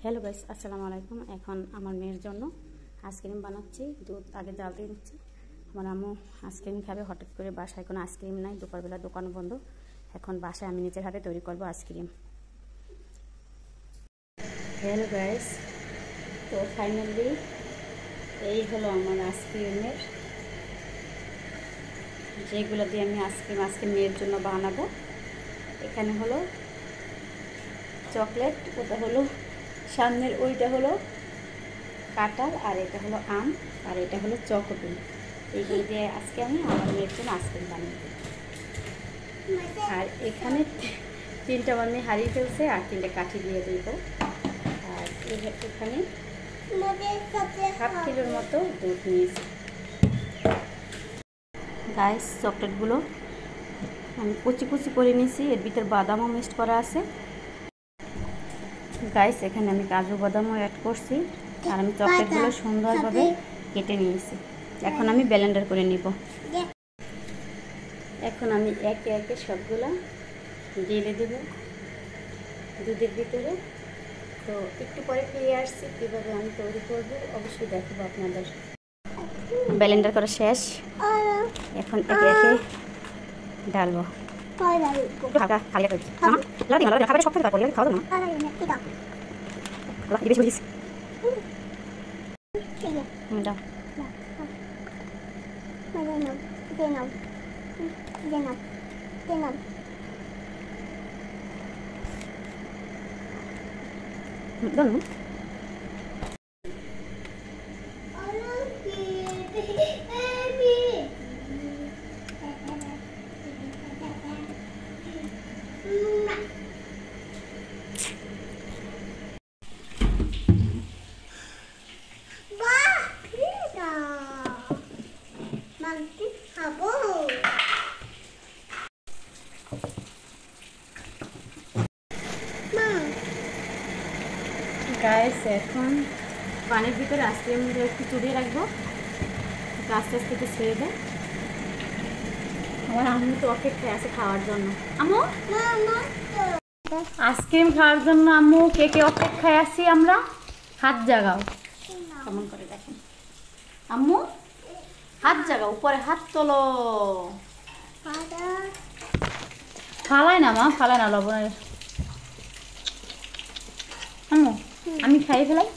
Hello guys, আসসালামু আলাইকুম। এখন আমার মেয়ের জন্য আইসক্রিম বানাচ্ছি। দুধ আগে জাল দিয়ে নিচ্ছি। আমার আম্মু আইসক্রিম খাবে। হঠাৎ করে বাসায় কোনো আইসক্রিম নাই, দুপুরবেলা দোকান বন্ধ। এখন বাসায় আমি নিজের হাতে তৈরি করব আইসক্রিম। হ্যালো গাইস, তো ফাইনালি এই হলো আমার আইসক্রিমের, যেগুলো দিয়ে আমি আইসক্রিম আজকে মেয়ের জন্য বানাবো। এখানে হলো চকলেট, ওটা হলো সামনের, ওইটা হলো কাঁঠাল, আর এটা হলো আম, আর এটা হলো চকোপিন। এইগুলো দিয়ে আজকে আমি আমার মেয়ের জন্য আইসক্রিম বানিয়ে দিই। আর এখানে তিনটা আমার মেয়ে হারিয়ে ফেলছে, আর তিনটা কাঠি দিয়ে দিব। আর এখানে হাফ কিলোর মতো দুধ নিয়েছি। গাইস, চকলেটগুলো আমি কুচি কুচি করে নিয়েছি, এর ভিতর বাদামও মিক্সড করা আছে। গাইস, এখানে আমি কাজু বাদামও অ্যাড করছি, আর আমি চকলেটগুলো সুন্দরভাবে কেটে নিয়েছি। এখন আমি ব্লেন্ডার করে নিব। এখন আমি একে একে সবগুলা ঢেলে দেব দুধের ভিতরে। তো একটু পরে ফিরে আসছি, কীভাবে আমি তৈরি করবো অবশ্যই দেখাবো আপনাদের। ব্লেন্ডার করা শেষ, এখন একে একে ঢালবো। গাইস, এখন পানির ভিতরে আইসক্রিম একটু চুড়িয়ে রাখবো, আস্তে আস্তে একটু ছেড়ে দেয়। আমার আম্মু তো অপেক্ষায় আছে খাওয়ার জন্য। আম্মু আইসক্রিম খাওয়ার জন্য আম্মু কে কে অপেক্ষায় আছি আমরা? হাত জাগাও, কেমন করে দেখেন। আম্মু হাত জাগাও, উপরে হাত তোলো। ফালায় না মা, ফালায় না লবণের। আম্মু আমি খাই ফেলাই।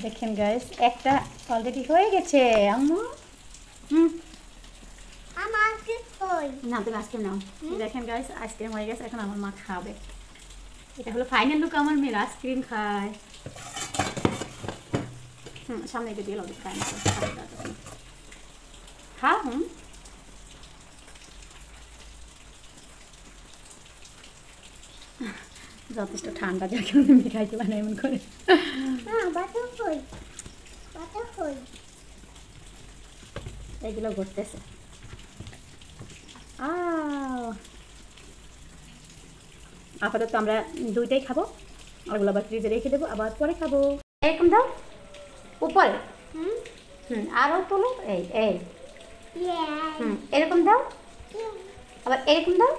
দেখেন গাইস, একটা অলরেডি হয়ে গেছে। আম্মু না, তুমি আইসক্রিম নাও। দেখেন গাইস, আইসক্রিম হয়ে গেছে, এখন আমার মা খাবে। এটা হলো ফাইনাল লুক, আমার মেয়ের আইসক্রিম খায়। সামনে একটু দিয়ে লবি খায় না, খা। যথেষ্ট ঠান্ডা, যাকে মেয়ে খাইতে পারে এমন করে। এগুলো ঘটতেছে। আপাতত আমরা দুইটাই খাবো, ওগুলো আবার ফ্রিজে রেখে দেবো, আবার পরে খাবো। এরকম দাও উপরে, আরও তোলো, এই এই এরকম দাও, আবার এরকম দাও।